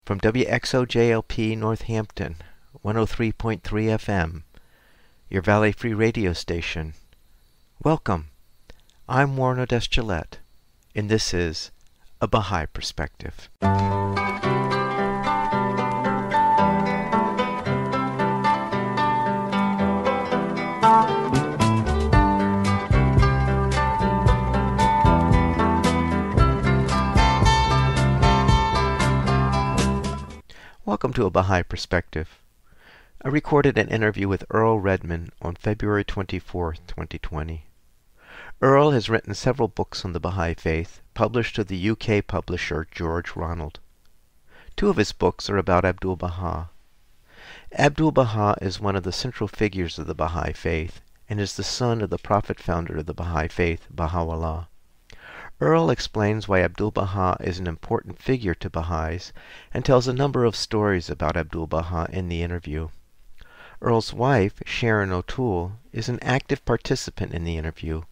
From WXOJLP Northampton, 103.3 FM, your Valley Free radio station. Welcome. I'm Warren Odess-Gillette, and this is A Baha'i Perspective. Welcome to A Baha'i Perspective. I recorded an interview with Earl Redman on February 24, 2020. Earl has written several books on the Baha'i Faith, published to the UK publisher George Ronald. Two of his books are about Abdul-Baha. Abdul-Baha is one of the central figures of the Baha'i Faith, and is the son of the prophet founder of the Baha'i Faith, Baha'u'llah. Earl explains why Abdul-Baha is an important figure to Baha'is, and tells a number of stories about Abdul-Baha in the interview. Earl's wife, Sharon O'Toole, is an active participant in the interview,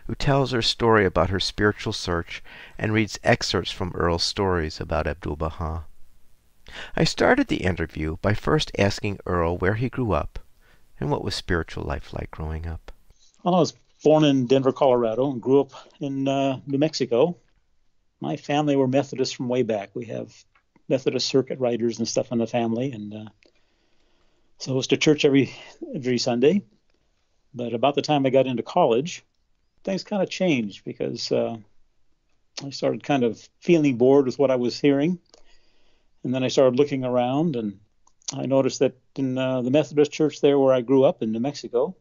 who tells her story about her spiritual search and reads excerpts from Earl's stories about Abdul-Baha. I started the interview by first asking Earl where he grew up, and what was spiritual life like growing up. Well, I was born in Denver, Colorado, and grew up in New Mexico. My family were Methodists from way back. We have Methodist circuit riders and stuff in the family, and so I was to church every Sunday. But about the time I got into college, things kind of changed because I started kind of feeling bored with what I was hearing. And then I started looking around, and I noticed that in the Methodist church there where I grew up in New Mexico,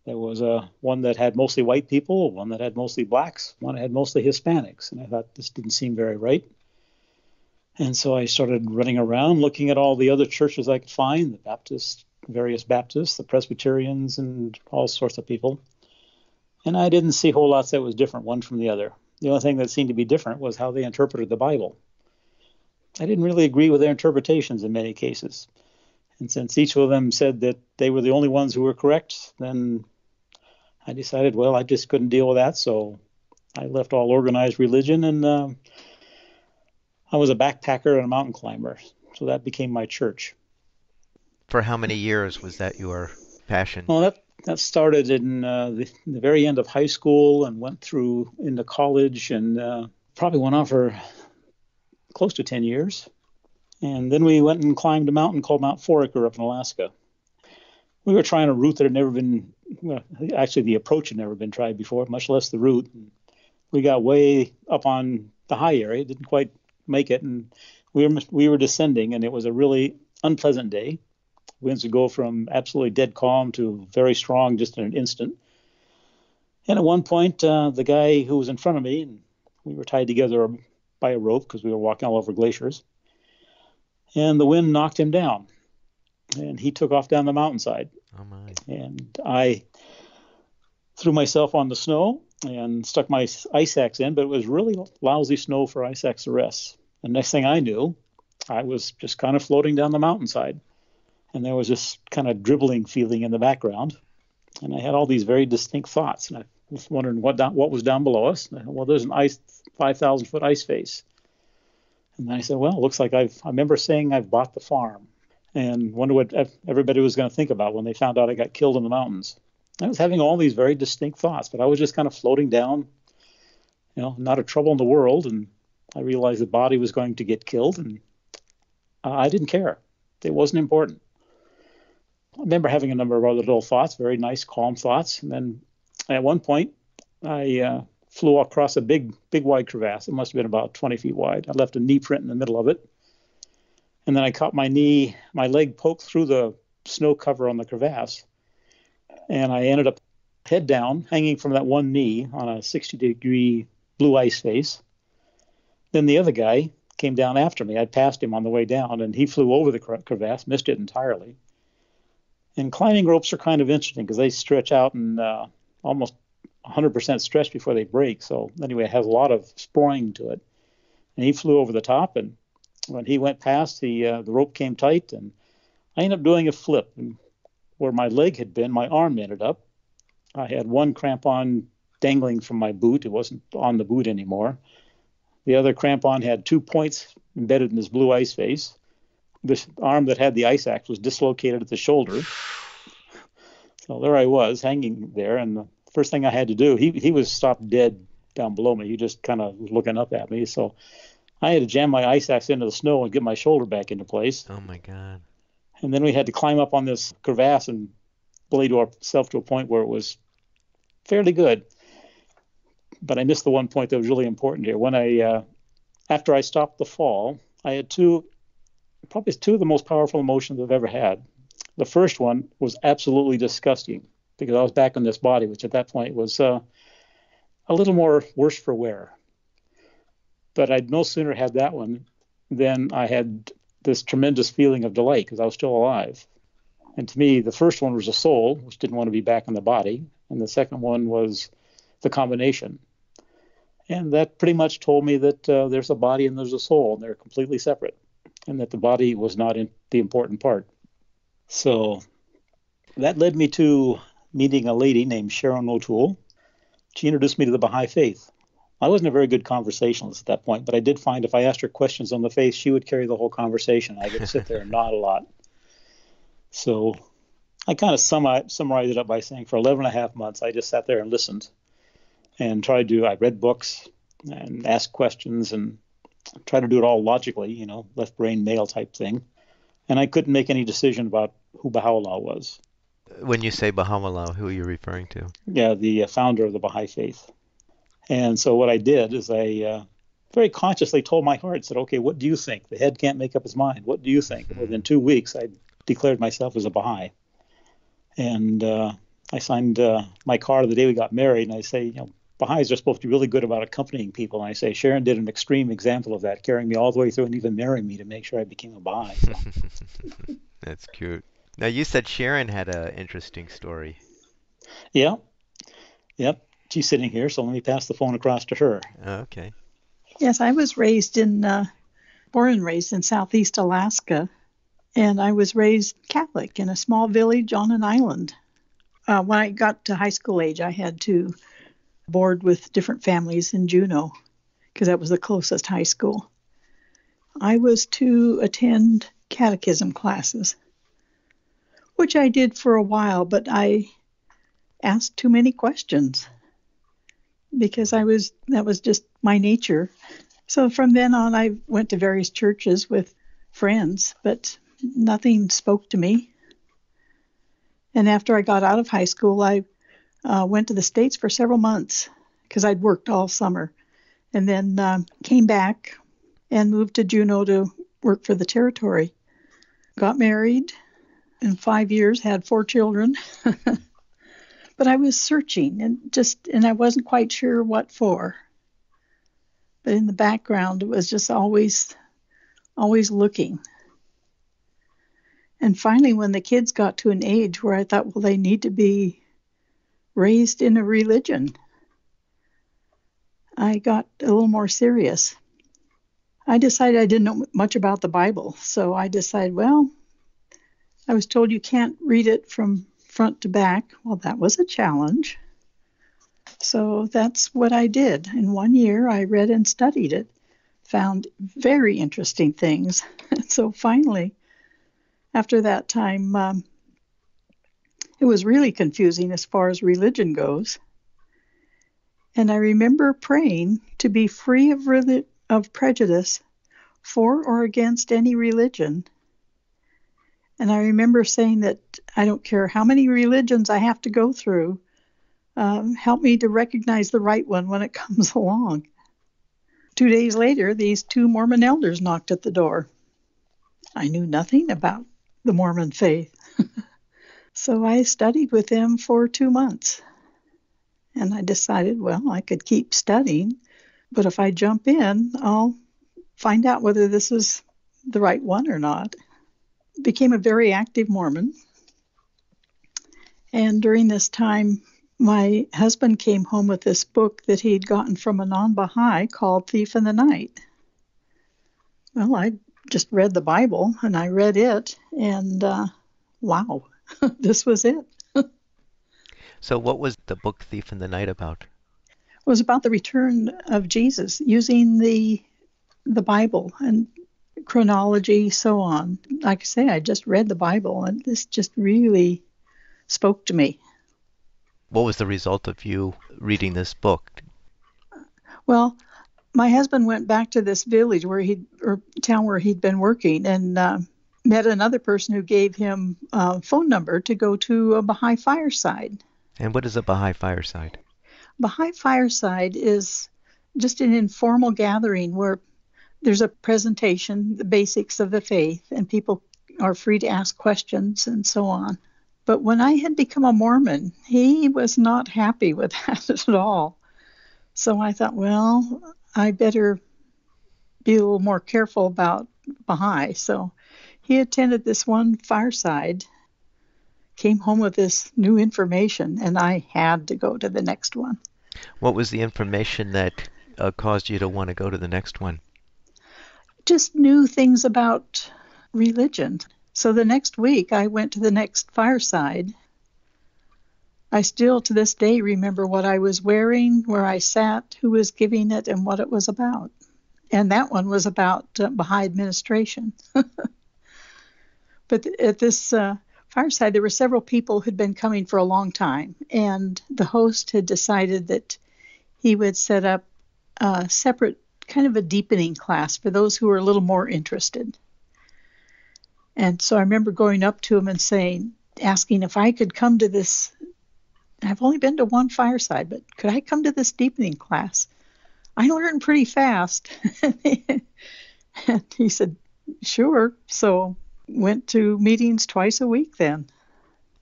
there was one that had mostly white people, one that had mostly blacks, one that had mostly Hispanics. And I thought this didn't seem very right. And so I started running around looking at all the other churches I could find, the Baptists, various Baptists, the Presbyterians, and all sorts of people. And I didn't see whole lots that was different one from the other. The only thing that seemed to be different was how they interpreted the Bible. I didn't really agree with their interpretations in many cases. And since each of them said that they were the only ones who were correct, then I decided, well, I just couldn't deal with that, so I left all organized religion, and I was a backpacker and a mountain climber, so that became my church. For how many years was that your passion? Well, that started in the very end of high school and went through into college, and probably went on for close to 10 years. And then we went and climbed a mountain called Mount Foraker up in Alaska. We were trying a route that had never been, well, actually the approach had never been tried before, much less the route. And we got way up on the high area, didn't quite make it, and we were descending, and it was a really unpleasant day. Winds would go from absolutely dead calm to very strong just in an instant. And at one point, the guy who was in front of me, and we were tied together by a rope because we were walking all over glaciers, and the wind knocked him down, and he took off down the mountainside. Oh my. And I threw myself on the snow and stuck my ice axe in, but it was really lousy snow for ice axe arrests. The next thing I knew, I was just kind of floating down the mountainside, and there was this kind of dribbling feeling in the background, and I had all these very distinct thoughts, and I was wondering what was down below us. Well, there's an 5,000-foot ice face. And I said, well, it looks like I remember saying I've bought the farm, and wonder what everybody was going to think about when they found out I got killed in the mountains. I was having all these very distinct thoughts, but I was just kind of floating down, not a trouble in the world. And I realized the body was going to get killed, and I didn't care. It wasn't important. I remember having a number of other little thoughts, very nice, calm thoughts. And then at one point, I flew across a big, wide crevasse. It must have been about 20 feet wide. I left a knee print in the middle of it. And then I caught my leg poked through the snow cover on the crevasse. And I ended up head down, hanging from that one knee on a 60-degree blue ice face. Then the other guy came down after me. I passed him on the way down, and he flew over the crevasse, missed it entirely. And climbing ropes are kind of interesting because they stretch out and almost 100% stretch before they break. So anyway, it has a lot of spring to it. And he flew over the top, and when he went past, the rope came tight, and I ended up doing a flip. And where my leg had been, my arm ended up. I had one crampon dangling from my boot. It wasn't on the boot anymore. The other crampon had 2 points embedded in this blue ice face. This arm that had the ice axe was dislocated at the shoulder. So there I was, hanging there, and the first thing I had to do, he was stopped dead down below me. He just kind of was looking up at me. So I had to jam my ice axe into the snow and get my shoulder back into place. Oh, my God. And then we had to climb up on this crevasse and belay ourselves to a point where it was fairly good. But I missed the one point that was really important here. After I stopped the fall, I had probably two of the most powerful emotions I've ever had. The first one was absolutely disgusting because I was back in this body, which at that point was a little more worse for wear. But I'd no sooner had that one than I had this tremendous feeling of delight because I was still alive. And to me, the first one was the soul, which didn't want to be back in the body. And the second one was the combination. And that pretty much told me that there's a body and there's a soul, and they're completely separate, and that the body was not the important part. So that led me to meeting a lady named Sharon O'Toole. She introduced me to the Baha'i Faith. I wasn't a very good conversationalist at that point, but I did find if I asked her questions on the faith, she would carry the whole conversation. I could sit there and nod a lot. So I kind of summarized it up by saying for 11 and a half months, I just sat there and listened and I read books and asked questions and tried to do it all logically, left brain male type thing. And I couldn't make any decision about who Baha'u'llah was. When you say Baha'u'llah, who are you referring to? Yeah, the founder of the Baha'i Faith. And so what I did is I very consciously told my heart, said, okay, what do you think? The head can't make up its mind. What do you think? And within 2 weeks, I declared myself as a Baha'i. And I signed my card the day we got married, and I say, Baha'is are supposed to be really good about accompanying people. And I say, Sharon did an extreme example of that, carrying me all the way through and even marrying me to make sure I became a Baha'i. So. That's cute. Now, you said Sharon had an interesting story. Yeah. Yep. She's sitting here, so let me pass the phone across to her. Okay. Yes, I was born and raised in Southeast Alaska, and I was raised Catholic in a small village on an island. When I got to high school age, I had to board with different families in Juneau because that was the closest high school. I was to attend catechism classes, which I did for a while, but I asked too many questions because that was just my nature. So from then on, I went to various churches with friends, but nothing spoke to me. And after I got out of high school, I went to the States for several months because I'd worked all summer, and then came back and moved to Juneau to work for the territory. Got married in 5 years, had 4 children. But I was searching and I wasn't quite sure what for. But in the background, it was just always looking. And finally, when the kids got to an age where I thought, well, they need to be raised in a religion, I got a little more serious. I decided I didn't know much about the Bible. So I decided, well, I was told you can't read it from front to back. Well, that was a challenge. So that's what I did. In 1 year, I read and studied it, found very interesting things. So finally, after that time, it was really confusing as far as religion goes. And I remember praying to be free of prejudice for or against any religion. And I remember saying that I don't care how many religions I have to go through, help me to recognize the right one when it comes along. 2 days later, these 2 Mormon elders knocked at the door. I knew nothing about the Mormon faith. So I studied with them for 2 months. And I decided, well, I could keep studying, but if I jump in, I'll find out whether this is the right one or not. Became a very active Mormon. And during this time, my husband came home with this book that he'd gotten from a non-Baha'i called Thief in the Night. Well, I just read the Bible, and I read it, and wow, this was it. So what was the book Thief in the Night about? It was about the return of Jesus, using the Bible and chronology, so on. Like I say, I just read the Bible, and this just really spoke to me. What was the result of you reading this book? Well, my husband went back to this village or town where he'd been working, and met another person who gave him a phone number to go to a Baha'i fireside. And what is a Baha'i fireside? Baha'i fireside is just an informal gathering where there's a presentation, the basics of the faith, and people are free to ask questions and so on. But when I had become a Mormon, he was not happy with that at all. So I thought, well, I better be a little more careful about Baha'i. So he attended this one fireside, came home with this new information, and I had to go to the next one. What was the information that caused you to want to go to the next one? Just new things about religion. So the next week, I went to the next fireside. I still, to this day, remember what I was wearing, where I sat, who was giving it, and what it was about. And that one was about Baha'i administration. But at this fireside, there were several people who'd been coming for a long time, and the host had decided that he would set up a separate kind of a deepening class for those who were a little more interested. And so I remember going up to him and asking if I could come to this. I've only been to one fireside, but could I come to this deepening class? I learned pretty fast. And he said, sure. So went to meetings twice a week then.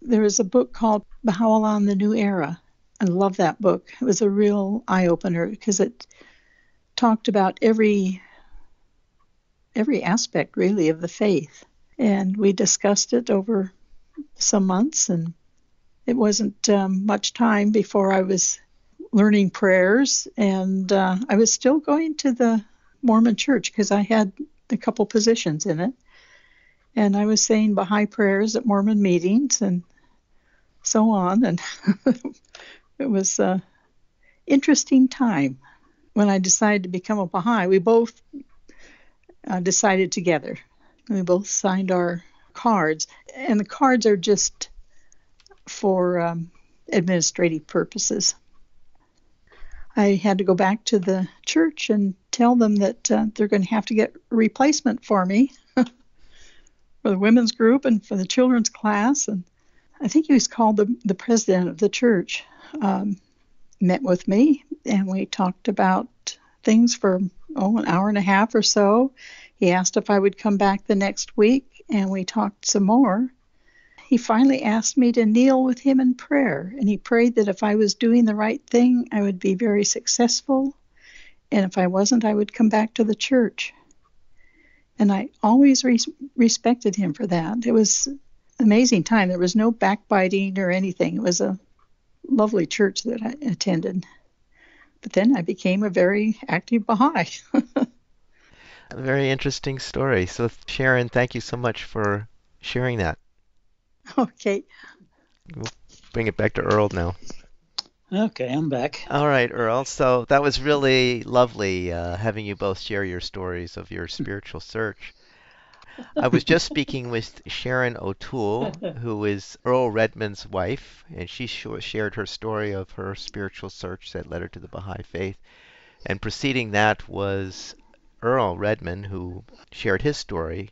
There was a book called Baha'u'llah in the New Era. I love that book. It was a real eye-opener because it talked about every aspect, really, of the faith. And we discussed it over some months, and it wasn't much time before I was learning prayers, and I was still going to the Mormon church because I had a couple positions in it. And I was saying Baha'i prayers at Mormon meetings and so on. And it was an interesting time. When I decided to become a Baha'i, we both decided together. We both signed our cards. And the cards are just for administrative purposes. I had to go back to the church and tell them that they're going to have to get a replacement for me for the women's group and for the children's class. And I think he was called the president of the church, met with me, and we talked about things for an hour and a half or so. He asked if I would come back the next week, and we talked some more. He finally asked me to kneel with him in prayer, and he prayed that if I was doing the right thing, I would be very successful, and if I wasn't, I would come back to the church. And I always respected him for that. It was an amazing time. There was no backbiting or anything. It was a lovely church that I attended. But then I became a very active Baha'i. A very interesting story. So, Sharon, thank you so much for sharing that. Okay. We'll bring it back to Earl now. Okay, I'm back. All right, Earl. So that was really lovely having you both share your stories of your spiritual search. I was just speaking with Sharon O'Toole, who is Earl Redman's wife, and she shared her story of her spiritual search that led her to the Baha'i Faith. And preceding that was Earl Redman, who shared his story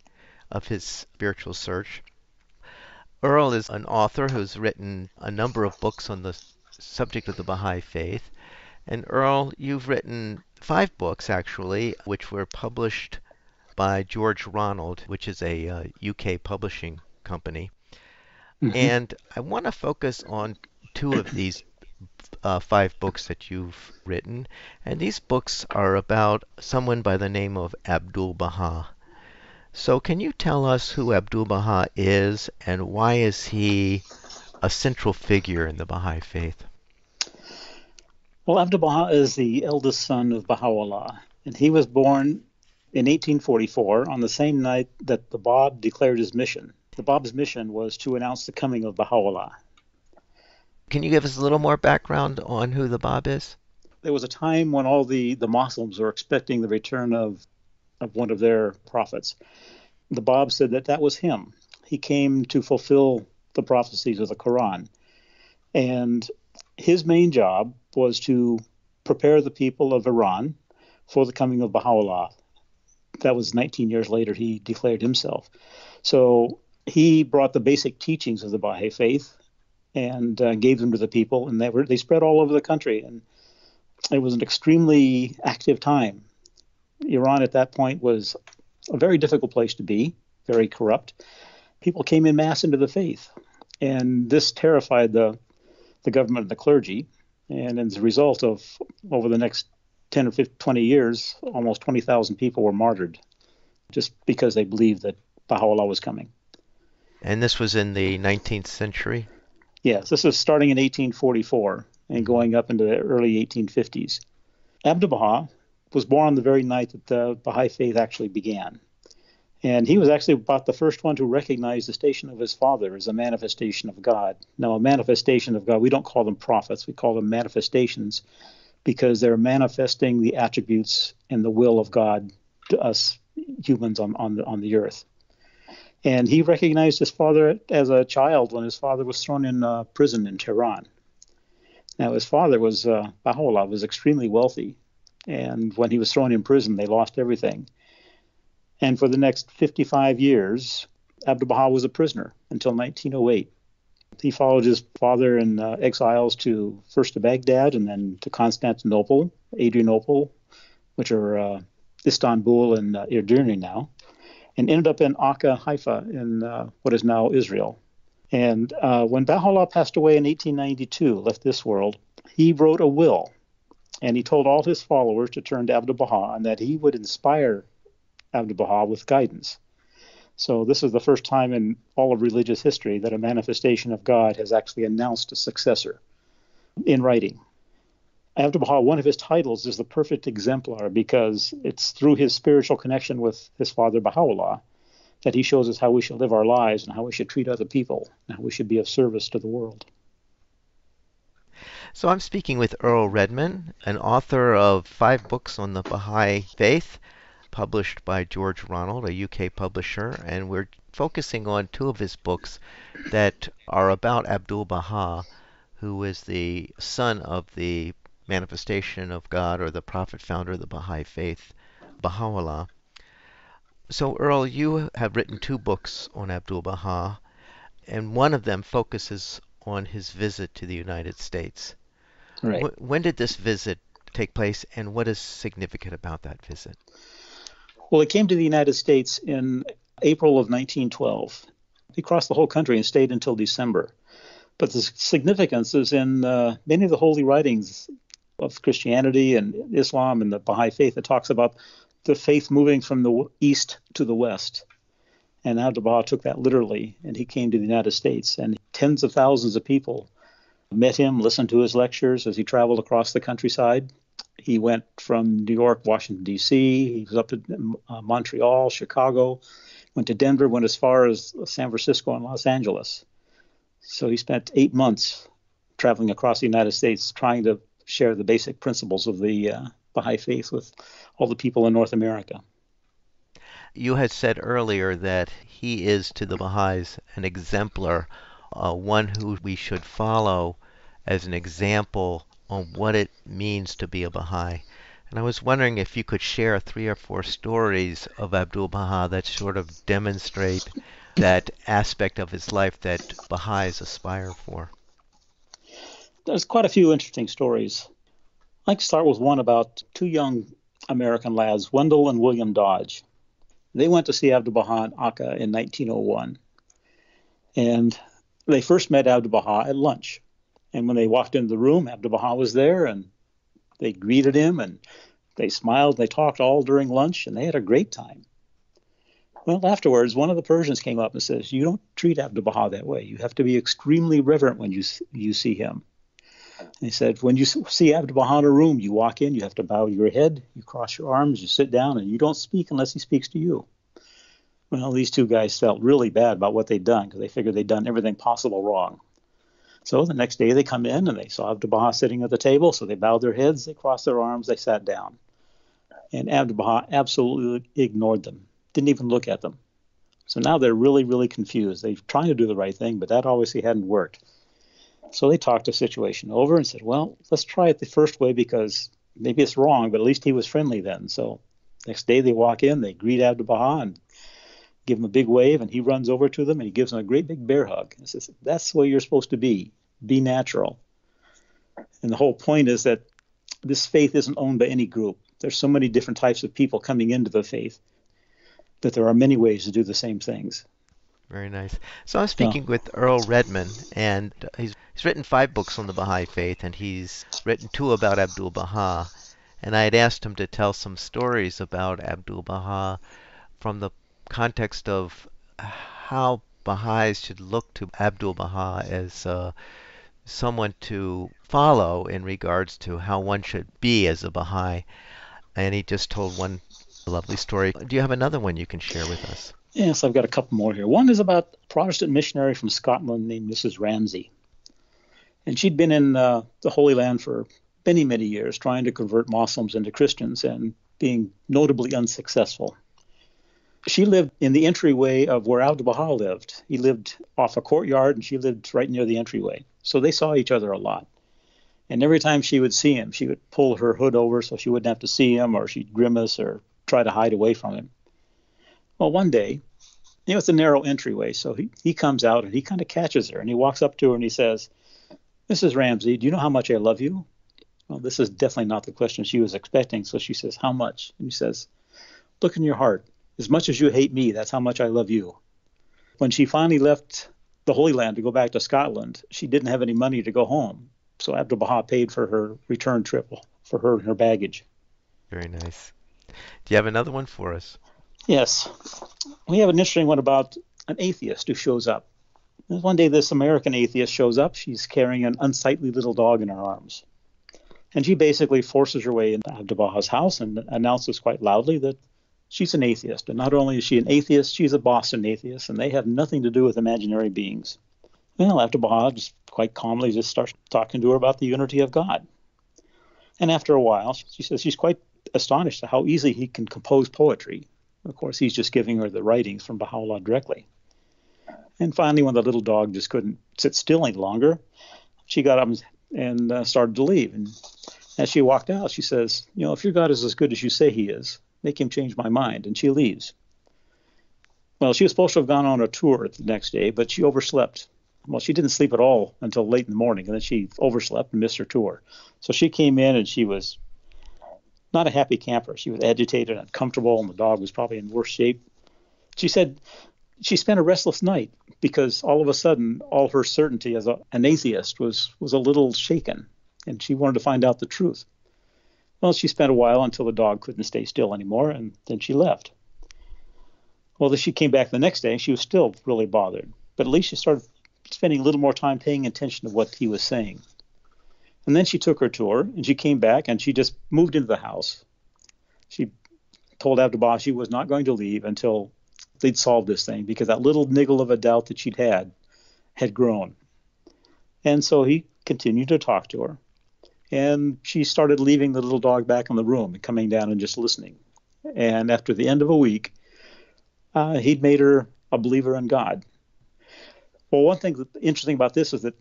of his spiritual search. Earl is an author who's written a number of books on the subject of the Baha'i Faith. And Earl, you've written 5 books, actually, which were published by George Ronald, which is a UK publishing company. Mm-hmm. And I want to focus on 2 of these 5 books that you've written. And these books are about someone by the name of Abdul'l-Baha. So can you tell us who Abdul'l-Baha is, and why is he a central figure in the Baha'i Faith? Well, Abdu'l-Baha is the eldest son of Baha'u'llah, and he was born in 1844 on the same night that the Bab declared his mission. The Bab's mission was to announce the coming of Baha'u'llah. Can you give us a little more background on who the Bab is? There was a time when all the Muslims were expecting the return of of one of their prophets. The Bab said that was him. He came to fulfill the prophecies of the Quran. And his main job was to prepare the people of Iran for the coming of Baha'u'llah. That was 19 years later, he declared himself. So he brought the basic teachings of the Baha'i Faith and gave them to the people, and they spread all over the country. And it was an extremely active time. Iran at that point was a very difficult place to be, very corrupt. People came in mass into the faith, and this terrified the government and the clergy. And as a result of, over the next 10 or 15, 20 years, almost 20,000 people were martyred just because they believed that Baha'u'llah was coming. And this was in the 19th century? Yes, this was starting in 1844 and going up into the early 1850s. Abdu'l-Baha was born on the very night that the Baha'i Faith actually began. And he was actually about the first one to recognize the station of his father as a manifestation of God. Now, a manifestation of God, we don't call them prophets, we call them manifestations, because they're manifesting the attributes and the will of God to us humans on the earth. And he recognized his father as a child when his father was thrown in prison in Tehran. Now, his father was, Baha'u'llah, was extremely wealthy. And when he was thrown in prison, they lost everything. And for the next 55 years, Abdu'l-Baha was a prisoner until 1908. He followed his father in exiles first to Baghdad and then to Constantinople, Adrianople, which are Istanbul and Edirne now, and ended up in Akka, Haifa, in what is now Israel. And when Baha'u'llah passed away in 1892, left this world, he wrote a will, and he told all his followers to turn to Abdu'l-Baha and that he would inspire Abdu'l-Baha with guidance. So this is the first time in all of religious history that a manifestation of God has actually announced a successor in writing. Abdu'l-Baha, one of his titles is the perfect exemplar because it's through his spiritual connection with his father Baha'u'llah that he shows us how we should live our lives and how we should treat other people and how we should be of service to the world. So I'm speaking with Earl Redman, an author of 5 books on the Baha'i Faith, published by George Ronald, a UK publisher, and we're focusing on 2 of his books that are about Abdul-Baha, who is the son of the manifestation of God or the prophet founder of the Baha'i Faith, Baha'u'llah. So Earl, you have written 2 books on Abdul-Baha, and one of them focuses on his visit to the United States. Right. When did this visit take place, and what is significant about that visit? Well, he came to the United States in April of 1912. He crossed the whole country and stayed until December. But the significance is in many of the holy writings of Christianity and Islam and the Baha'i Faith that talks about the faith moving from the east to the west. And Abdu'l-Baha took that literally, and he came to the United States. And tens of thousands of people met him, listened to his lectures as he traveled across the countryside. He went from New York, Washington, D.C. He was up in Montreal, Chicago, went to Denver, went as far as San Francisco and Los Angeles. So he spent 8 months traveling across the United States trying to share the basic principles of the Baha'i Faith with all the people in North America. You had said earlier that he is to the Baha'is an exemplar, one who we should follow as an example on what it means to be a Baha'i. And I was wondering if you could share 3 or 4 stories of Abdul-Baha that sort of demonstrate that aspect of his life that Baha'is aspire for. There's quite a few interesting stories. I'd like to start with one about 2 young American lads, Wendell and William Dodge. They went to see Abdu'l-Baha in Akka in 1901. And they first met Abdu'l-Baha at lunch. And when they walked into the room, Abdu'l-Baha was there, and they greeted him, and they smiled, they talked all during lunch, and they had a great time. Well, afterwards, one of the Persians came up and says, "You don't treat Abdu'l-Baha that way. You have to be extremely reverent when you see him." And he said, when you see Abdu'l-Baha in a room, you walk in, you have to bow your head, you cross your arms, you sit down, and you don't speak unless he speaks to you. Well, these 2 guys felt really bad about what they'd done because they figured they'd done everything possible wrong. So the next day they come in and they saw Abdu'l-Baha sitting at the table, so they bowed their heads, they crossed their arms, they sat down. And Abdu'l-Baha absolutely ignored them, didn't even look at them. So now they're really, really confused. They're trying to do the right thing, but that obviously hadn't worked. So they talked the situation over and said, well, let's try it the first way because maybe it's wrong, but at least he was friendly then. So next day they walk in, they greet Abdu'l-Baha and give him a big wave, and he runs over to them and he gives them a great big bear hug. And says, that's the way you're supposed to be natural. And the whole point is that this faith isn't owned by any group. There's so many different types of people coming into the faith that there are many ways to do the same things. Very nice. So I'm speaking with Earl Redman, and he's written 5 books on the Baha'i Faith, and he's written 2 about Abdul-Baha. And I had asked him to tell some stories about Abdul-Baha from the context of how Baha'is should look to Abdul-Baha as someone to follow in regards to how one should be as a Baha'i. And he just told one lovely story. Do you have another one you can share with us? Yes, I've got a couple more here. One is about a Protestant missionary from Scotland named Mrs. Ramsay. And she'd been in the Holy Land for many, many years trying to convert Muslims into Christians and being notably unsuccessful. She lived in the entryway of where Abdu'l-Baha lived. He lived off a courtyard and she lived right near the entryway. So they saw each other a lot. And every time she would see him, she would pull her hood over so she wouldn't have to see him, or she'd grimace or try to hide away from him. Well, one day, it's a narrow entryway, so he comes out and he kind of catches her and he walks up to her and he says, Mrs. Ramsay, do you know how much I love you? Well, this is definitely not the question she was expecting. So she says, how much? And he says, look in your heart. As much as you hate me, that's how much I love you. When she finally left the Holy Land to go back to Scotland, she didn't have any money to go home. So Abdu'l-Baha paid for her return trip for her and her baggage. Very nice. Do you have another one for us? Yes. We have an interesting one about an atheist who shows up. One day this American atheist shows up. She's carrying an unsightly little dog in her arms. And she basically forces her way into Abdu'l-Baha's house and announces quite loudly that she's an atheist. And not only is she an atheist, she's a Boston atheist, and they have nothing to do with imaginary beings. Well, Abdu'l-Baha just quite calmly just starts talking to her about the unity of God. And after a while, she says she's quite astonished at how easily he can compose poetry. Of course, he's just giving her the writings from Baha'u'llah directly. And finally, when the little dog just couldn't sit still any longer, she got up and started to leave. And as she walked out, she says, if your God is as good as you say he is, make him change my mind. And she leaves. Well, she was supposed to have gone on a tour the next day, but she overslept. Well, she didn't sleep at all until late in the morning, and then she overslept and missed her tour. So she came in, and she was not a happy camper. She was agitated and uncomfortable, and the dog was probably in worse shape. She said she spent a restless night because all of a sudden, all her certainty as an atheist was a little shaken, and she wanted to find out the truth. Well, she spent a while until the dog couldn't stay still anymore, and then she left. Well, she came back the next day, and she was still really bothered. But at least she started spending a little more time paying attention to what he was saying. And then she took her tour, and she came back, and she just moved into the house. She told Abdu'l-Baha she was not going to leave until they'd solved this thing, because that little niggle of a doubt that she'd had grown. And so he continued to talk to her. And she started leaving the little dog back in the room and coming down and just listening. And after the end of a week, he'd made her a believer in God. Well, one thing that's interesting about this is that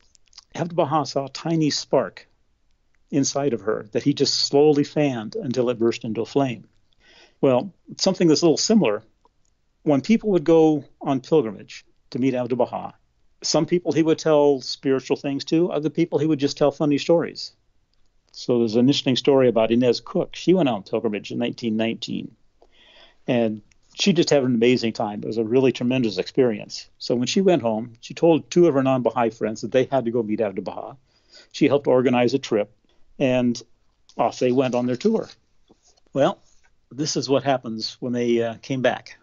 Abdu'l-Baha saw a tiny spark inside of her that he just slowly fanned until it burst into a flame. Well, something that's a little similar, when people would go on pilgrimage to meet Abdu'l-Baha, some people he would tell spiritual things to, other people he would just tell funny stories. So there's an interesting story about Inez Cook. She went on pilgrimage in 1919, and she just had an amazing time. It was a really tremendous experience. So when she went home, she told 2 of her non-Baha'i friends that they had to go meet Abdu'l-Baha. She helped organize a trip, and off they went on their tour. Well, this is what happens when they came back.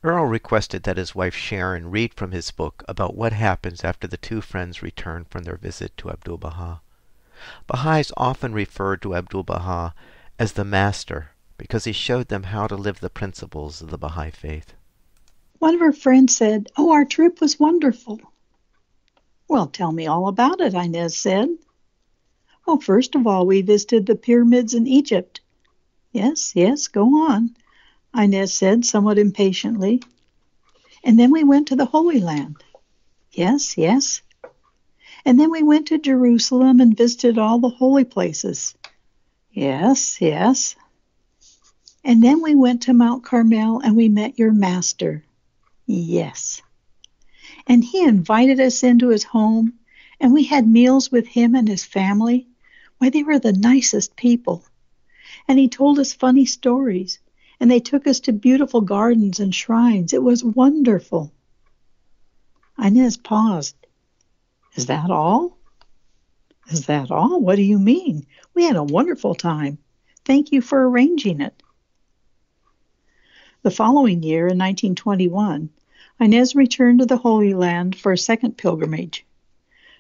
Earl requested that his wife Sharon read from his book about what happens after the 2 friends return from their visit to Abdu'l-Baha. Baha'is often referred to Abdu'l-Baha as the master because he showed them how to live the principles of the Baha'i Faith. One of her friends said, "Oh, our trip was wonderful." "Well, tell me all about it," Inez said. "Well, first of all, we visited the pyramids in Egypt. Yes, yes, go on, Inez said somewhat impatiently. And then we went to the Holy Land. Yes, yes. And then we went to Jerusalem and visited all the holy places. Yes, yes. And then we went to Mount Carmel and we met your master. Yes. And he invited us into his home, and we had meals with him and his family. Why, they were the nicest people. And he told us funny stories, and they took us to beautiful gardens and shrines. It was wonderful. Inez paused. Is that all? Is that all? What do you mean? We had a wonderful time. Thank you for arranging it. The following year, in 1921, Inez returned to the Holy Land for a second pilgrimage.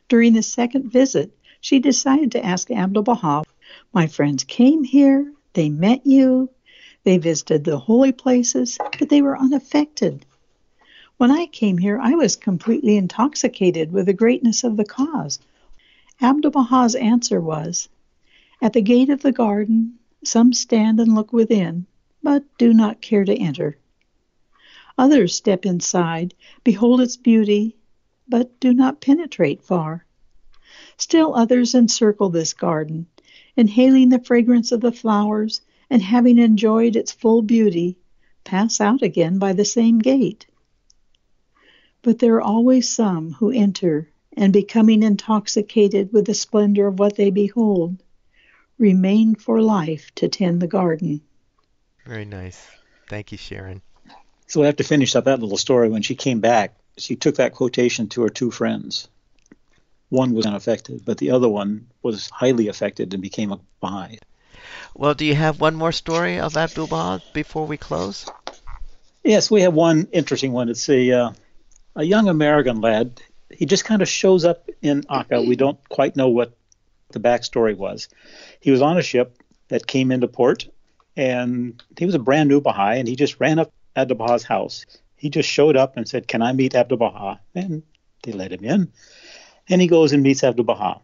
During the second visit, she decided to ask Abdu'l-Baha, my friends came here, they met you, they visited the holy places, but they were unaffected. When I came here, I was completely intoxicated with the greatness of the cause. Abdu'l-Baha's answer was, at the gate of the garden, some stand and look within, but do not care to enter. Others step inside, behold its beauty, but do not penetrate far. Still others encircle this garden, inhaling the fragrance of the flowers, and having enjoyed its full beauty, pass out again by the same gate. But there are always some who enter, and becoming intoxicated with the splendor of what they behold, remain for life to tend the garden. Very nice. Thank you, Sharon. So I have to finish up that little story. When she came back, she took that quotation to her two friends. One was unaffected, but the other one was highly affected and became a Baha'i. Well, do you have one more story of Abdu'l-Baha before we close? Yes, we have one interesting one. It's a young American lad. He just kind of shows up in Akka. We don't quite know what the backstory was. He was on a ship that came into port, and he was a brand new Baha'i, and he just ran up Abdu'l-Baha's house. He just showed up and said, "Can I meet Abdu'l-Baha?" And they let him in. And he goes and meets Abdu'l-Baha.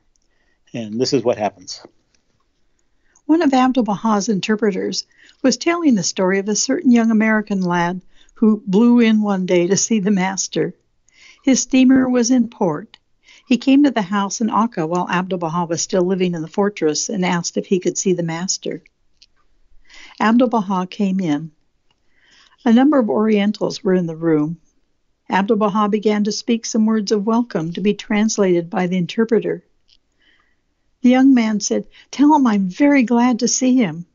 And this is what happens. One of Abdu'l-Baha's interpreters was telling the story of a certain young American lad who blew in one day to see the master. His steamer was in port. He came to the house in Akka while Abdu'l-Baha was still living in the fortress and asked if he could see the master. Abdu'l-Baha came in. A number of Orientals were in the room. Abdu'l-Baha began to speak some words of welcome to be translated by the interpreter. The young man said, "Tell him I'm very glad to see him."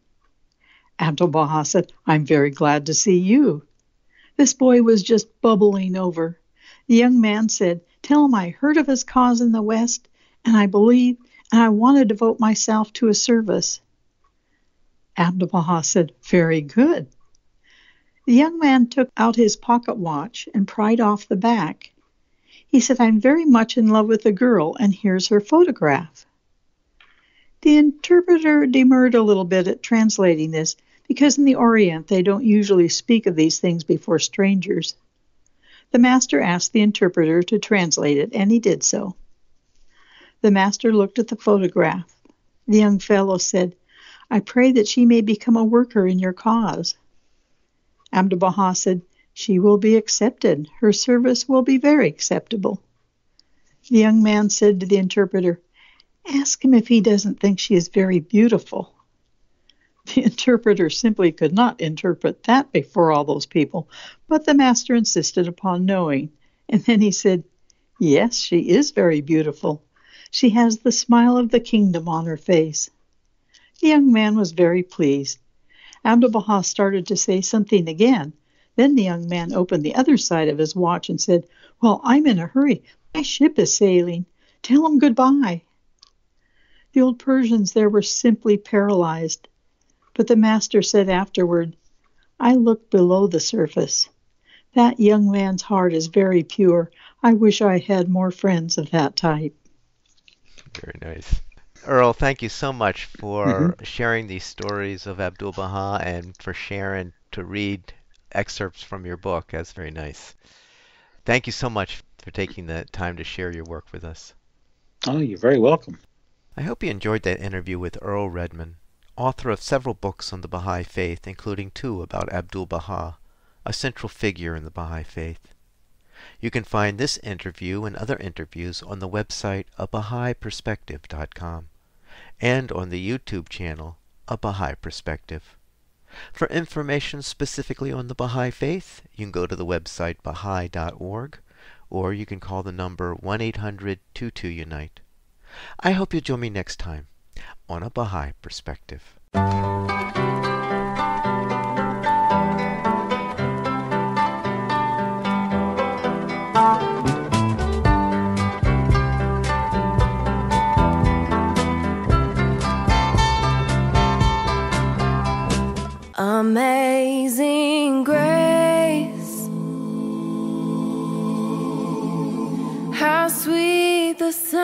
Abdu'l-Baha said, "I'm very glad to see you." This boy was just bubbling over. The young man said, "Tell him I heard of his cause in the West, and I believe, and I want to devote myself to his service." Abdu'l-Baha said, "Very good." The young man took out his pocket watch and pried off the back. He said, "I'm very much in love with the girl, and here's her photograph." The interpreter demurred a little bit at translating this, because in the Orient they don't usually speak of these things before strangers. The master asked the interpreter to translate it, and he did so. The master looked at the photograph. The young fellow said, "I pray that she may become a worker in your cause." Abdu'l-Baha said, "She will be accepted. Her service will be very acceptable." The young man said to the interpreter, "Ask him if he doesn't think she is very beautiful." The interpreter simply could not interpret that before all those people, but the master insisted upon knowing. And then he said, "Yes, she is very beautiful. She has the smile of the kingdom on her face." The young man was very pleased. Abdu'l-Baha started to say something again. Then the young man opened the other side of his watch and said, "Well, I'm in a hurry. My ship is sailing. Tell him goodbye." The old Persians there were simply paralyzed. But the master said afterward, "I looked below the surface. That young man's heart is very pure. I wish I had more friends of that type." Very nice. Earl, thank you so much for sharing these stories of Abdu'l-Baha and for Sharon to read excerpts from your book. That's very nice. Thank you so much for taking the time to share your work with us. Oh, you're very welcome. I hope you enjoyed that interview with Earl Redman, author of several books on the Baha'i Faith, including 2 about Abdul-Baha, a central figure in the Baha'i Faith. You can find this interview and other interviews on the website abahaiperspective.com and on the YouTube channel A Baha'i Perspective. For information specifically on the Baha'i Faith, you can go to the website baha'i.org, or you can call the number 1-800-22-UNITE. I hope you'll join me next time on A Baha'i Perspective. Amazing grace, how sweet the sound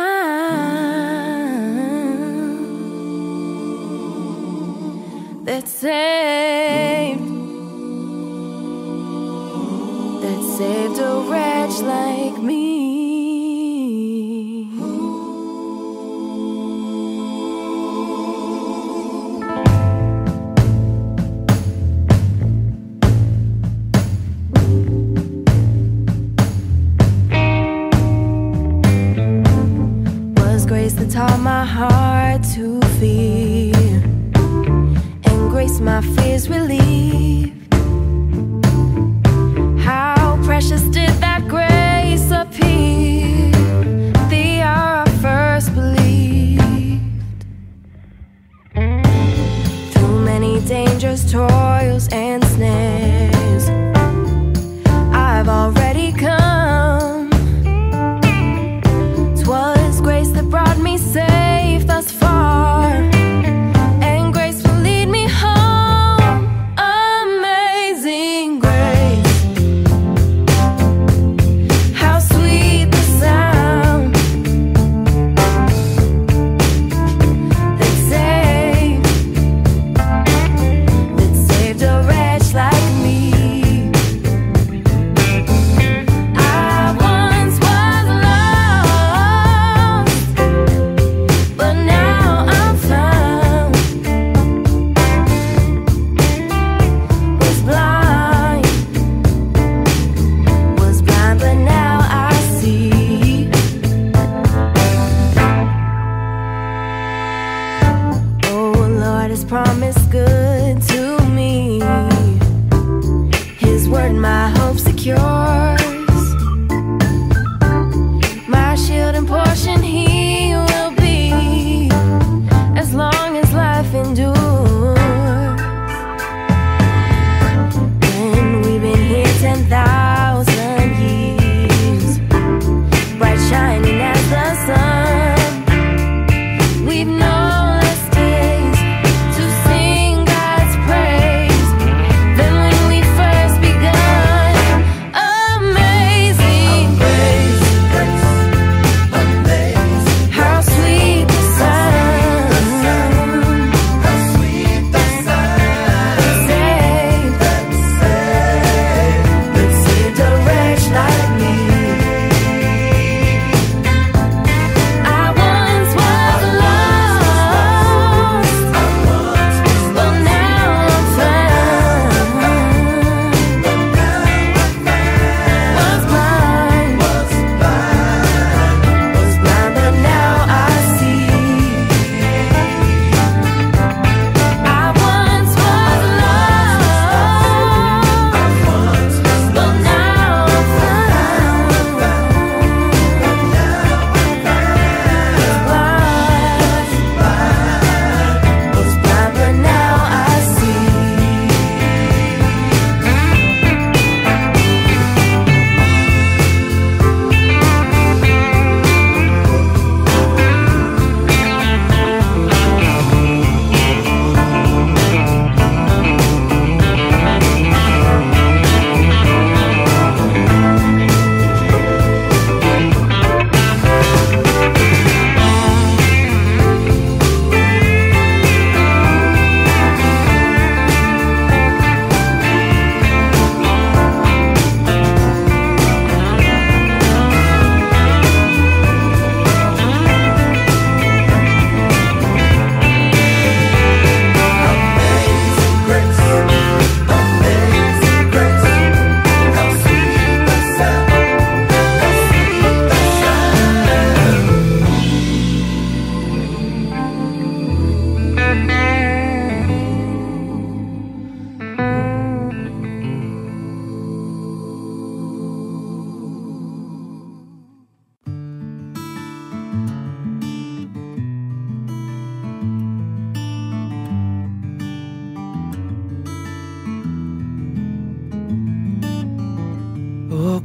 that saved a wretch like me. That taught my heart to fear, and grace my fears relieved. How precious did that grace appear the hour I first believed. Through many dangers, toils, and snares, I've already come. 'Twas grace that brought me safe thus far, and grace will lead me home.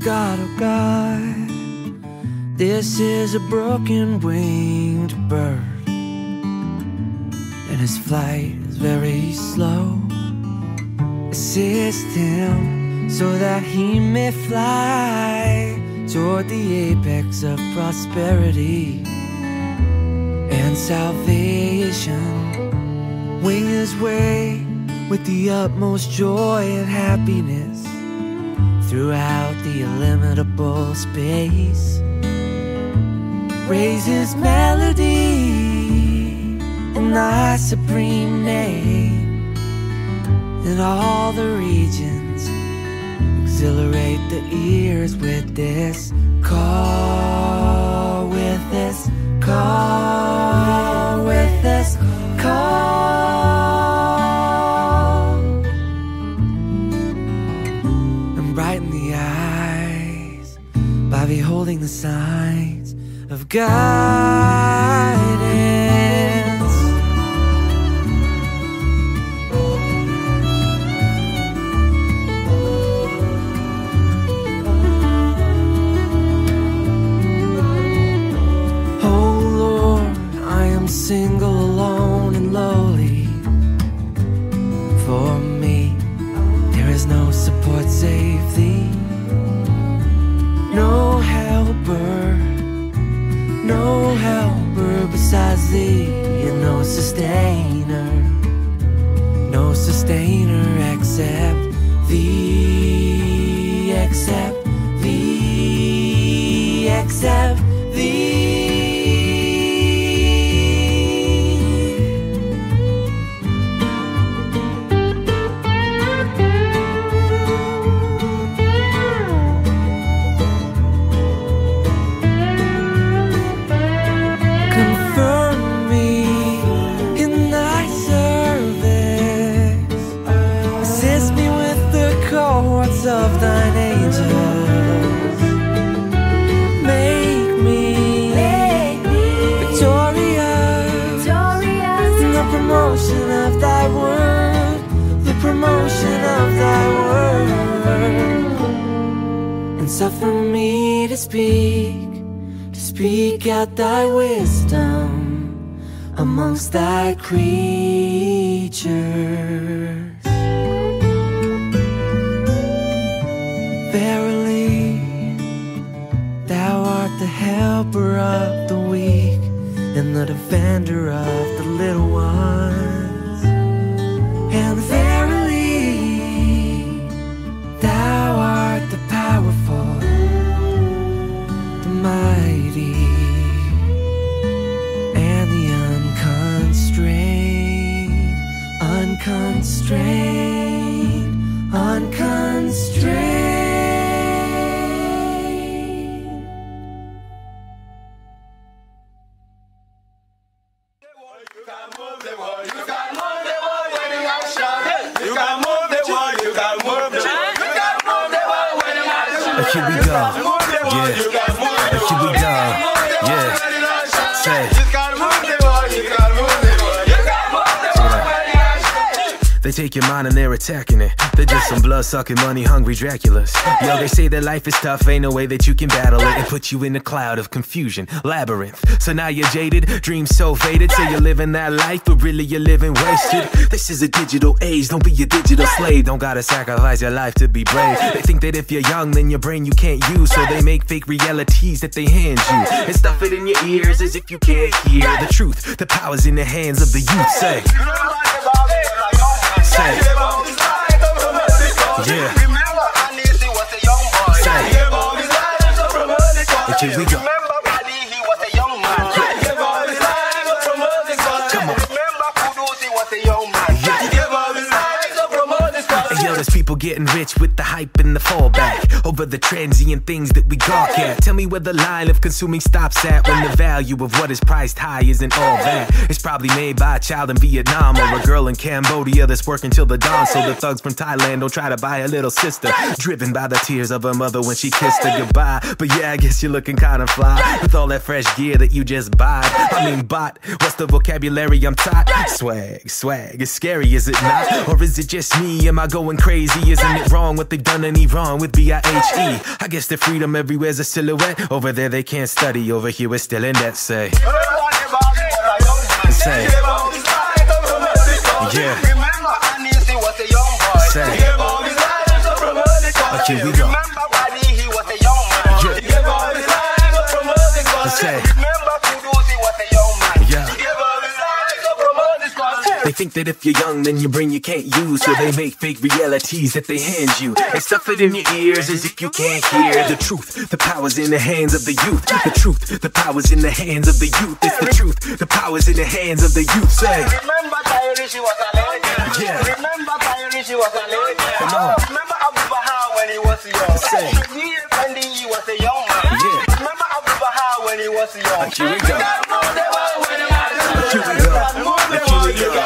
God, oh God, this is a broken winged bird, and his flight is very slow. Assist him so that he may fly toward the apex of prosperity and salvation. Wing his way with the utmost joy and happiness throughout the illimitable space. Raise his melody in thy supreme name, in all the regions exhilarate the ears with this call, with this call, with this call, and brighten the eyes by beholding the signs of guidance. Oh Lord, I am single, alone, and lowly. For me, there is no support save thee, no helper, no helper besides thee, and no sustainer, no sustainer except thee, except thee, except thee. Of thine angels, make me victorious in the promotion of thy word, the promotion of thy word, and suffer me to speak out thy wisdom amongst thy creatures. Verily, thou art the helper of the weak and the defender of the little ones. And verily, thou art the powerful, the mighty, and the unconstrained, unconstrained, unconstrained. Here we go, yeah. Here we go, yeah. Say. They take your mind and they're attacking it. They're just some blood-sucking, money-hungry Draculas. Yo, they say that life is tough, ain't no way that you can battle it, and put you in a cloud of confusion, labyrinth. So now you're jaded, dreams so faded, say you're living that life, but really you're living wasted. This is a digital age, don't be a digital slave. Don't gotta sacrifice your life to be brave. They think that if you're young, then your brain you can't use, so they make fake realities that they hand you, and stuff it in your ears as if you can't hear the truth. The power's in the hands of the youth, say. Say. Yeah. Say. And here we go. Come on. And yo, there's people getting rich with the hype and the fallback over the transient things that we gawk at. Tell me where the line of consuming stops at when the value of what is priced high isn't all that. It's probably made by a child in Vietnam or a girl in Cambodia that's working till the dawn, so the thugs from Thailand don't try to buy a little sister, driven by the tears of her mother when she kissed her goodbye. But yeah, I guess you're looking kinda fly with all that fresh gear that you just bought. I mean bought, what's the vocabulary I'm taught? Swag, swag, it's scary, is it not? Or is it just me? Am I going crazy me, isn't it wrong what they've done any wrong with B-I-H-E? I guess the freedom everywhere's a silhouette. Over there they can't study, over here we're still in that, say. Say. Yeah. Say. Okay, we go. Yeah. Say. They think that if you're young, then your brain you can't use, so they make fake realities that they hand you and stuff it in your ears as if you can't hear the truth. The power's in the hands of the youth. The truth, the power's in the hands of the youth. It's the truth, the power's in the hands of the youth. Say, remember Diary, she was a lady. Yeah. Remember Diary, she was a lady. Come on. Remember Abdu'l-Baha when he was young. Say, when he was a young man. Yeah. Remember Abdu'l-Baha when he was young. Here we go. Here we go. Here we go.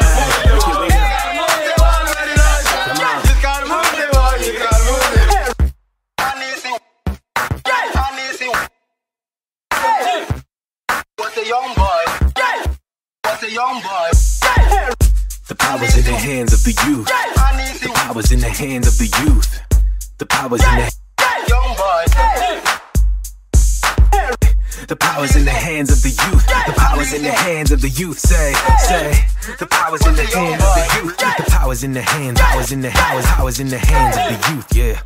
The power's in the hands of the youth. The power's in the hands of the youth. The power's in the young boy. The power's in the hands of the youth. The power's in the hands of the youth. Say, the power's in the hands of the youth. The power's in the hands. Power's in the power's in the hands of the youth. Yeah.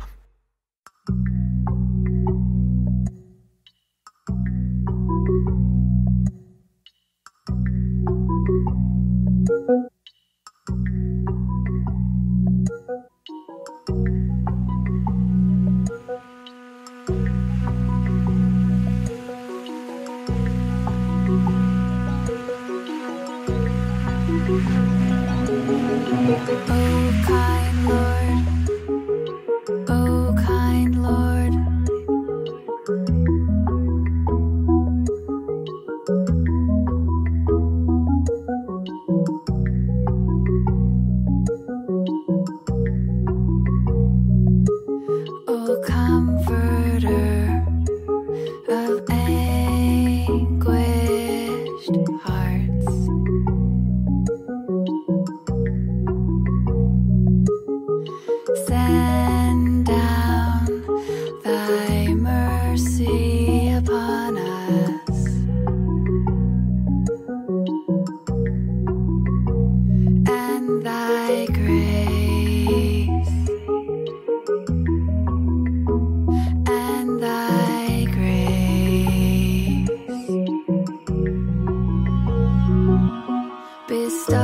Oh, kind Lord, oh, kind Lord, oh, comforter of anguished hearts. Send down thy mercy upon us, and thy grace, and thy grace. Bestow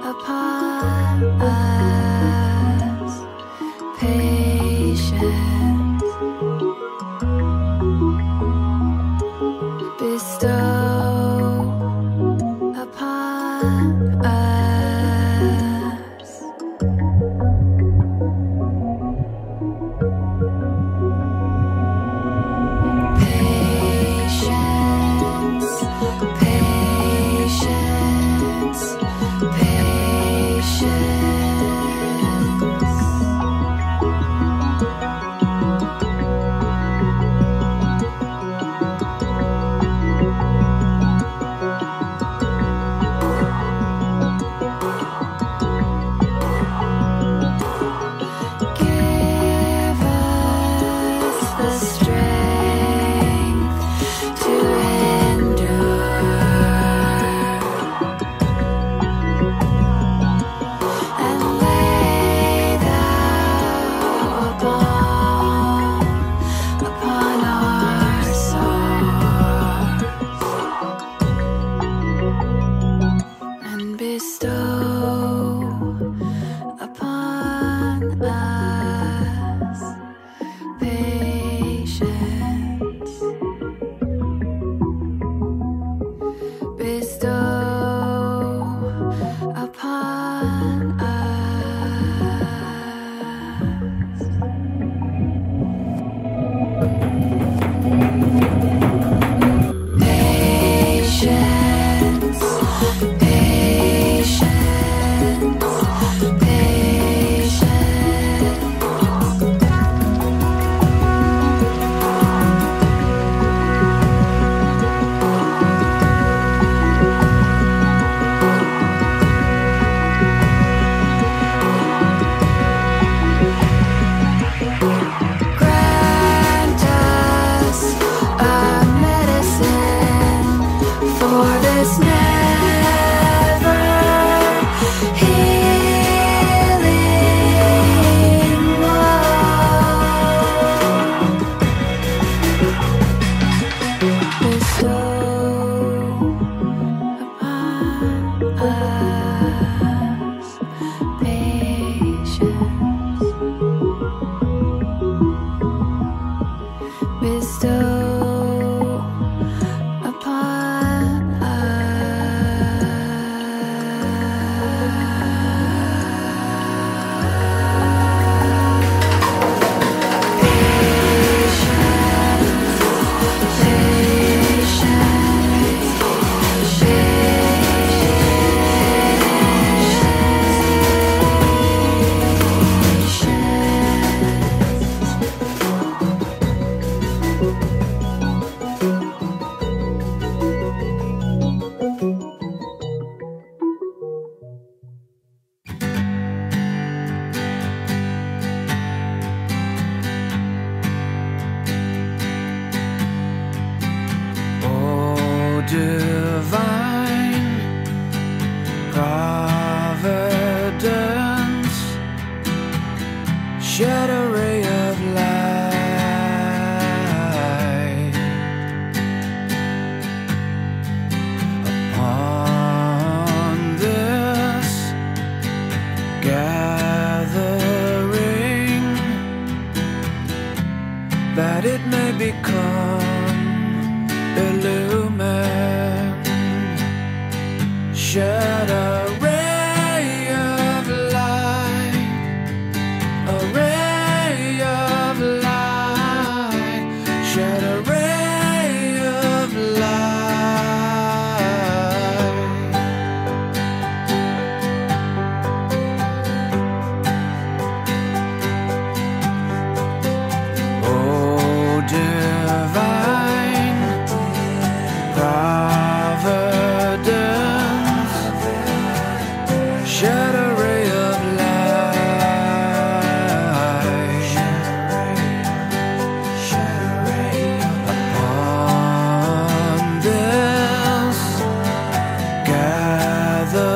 upon us patience. Bestow upon us patience, patience, patience. Give us the strength to endure and lay thou upon our souls and bestow upon us patience. This never healing love, bestow upon us patience, bestow divine providence, shed a ray of light upon this gathering, that it may become illumined, shed a ray of light, a ray of light, shed a ray of light. Oh, divine providence, shed a ray of light upon this gathering,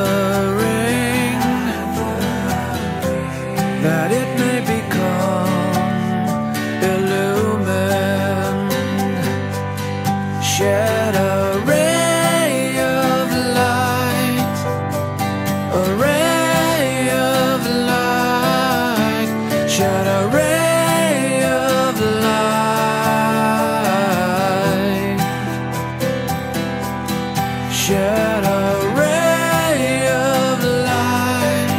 that it may become illumined, shed a ray of light, a ray of light, shed a ray of light, shed a ray of light,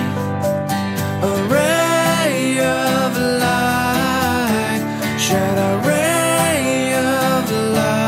a ray of light, shed a ray of light.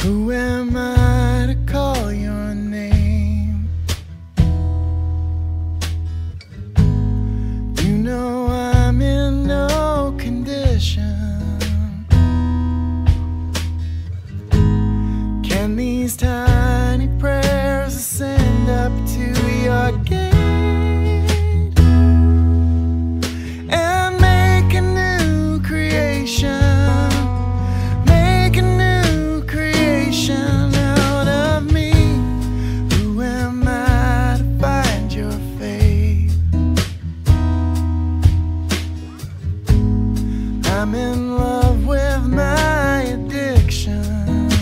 Who am I to call your name? You know I'm in no condition. Can these tiny prayers ascend up to your gate and make a new creation? Out of me. Who am I to find your faith? I'm in love with my addiction.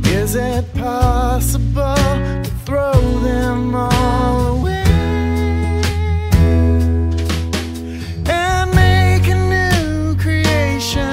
Is it possible to throw them all away and make a new creation?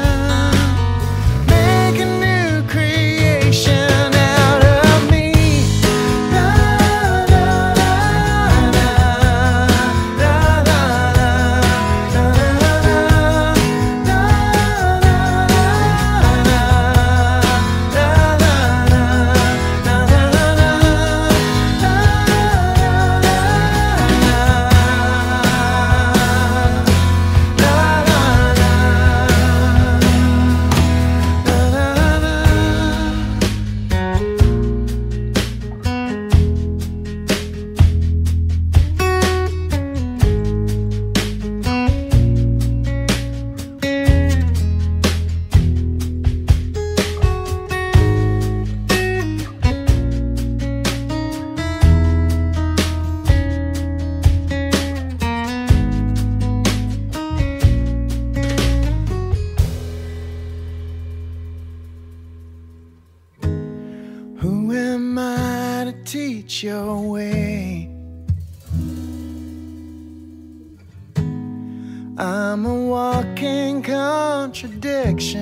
I'm a walking contradiction,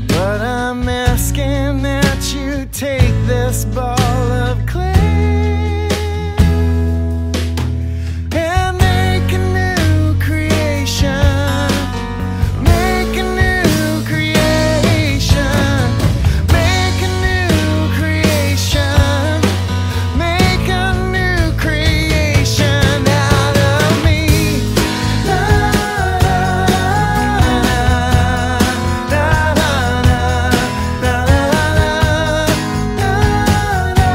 but I'm asking that you take this ball of clay and make a new creation. Make a new creation. Make a new creation. Make a new creation out of me. La, la, la, la, la, la, la, la, la, la, la.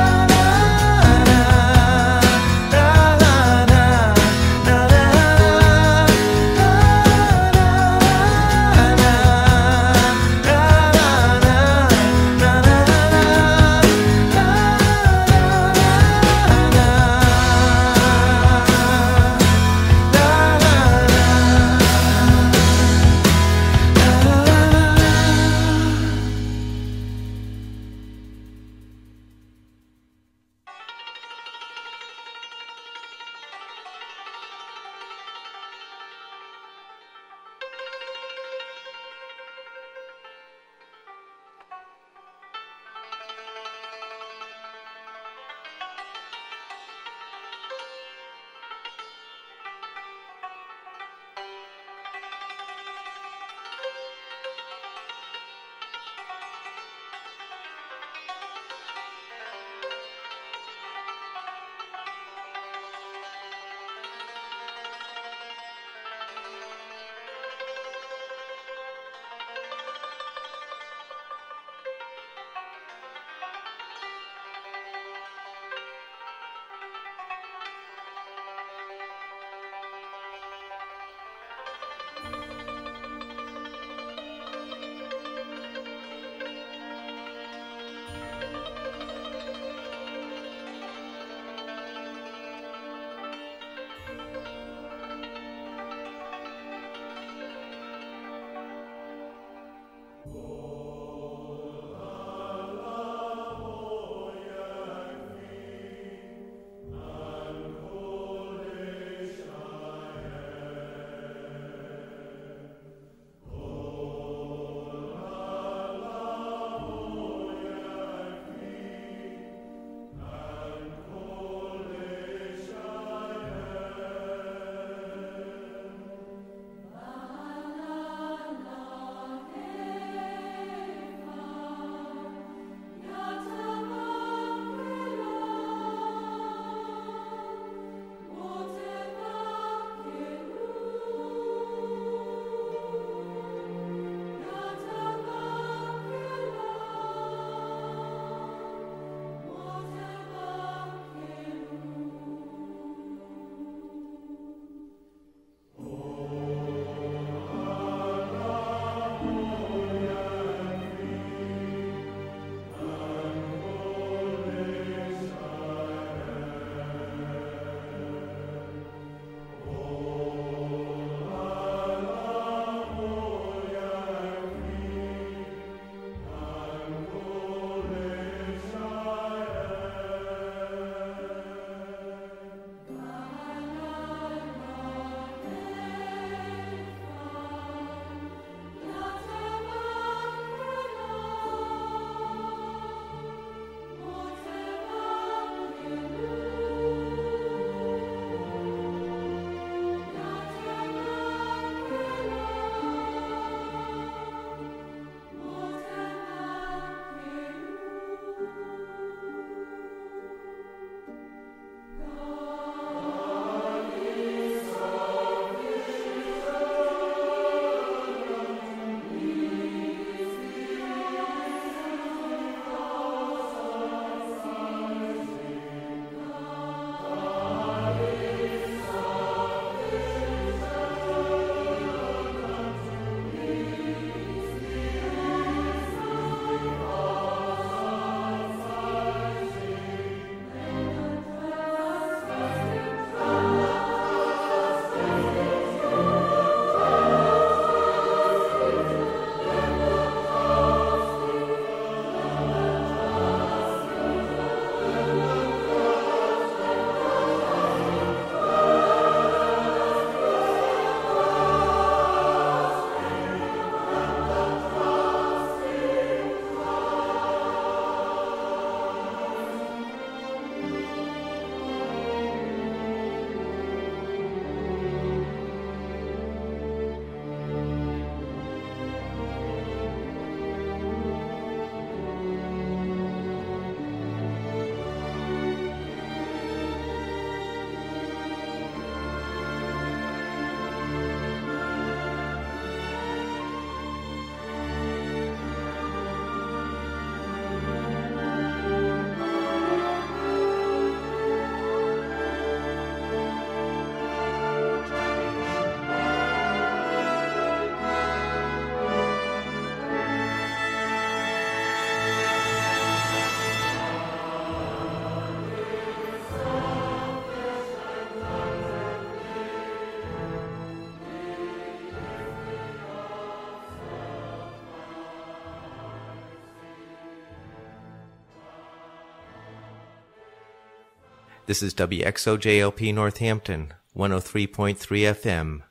This is WXOJLP Northampton, 103.3 FM,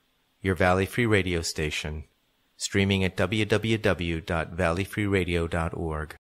your Valley Free Radio station, streaming at www.valleyfreeradio.org.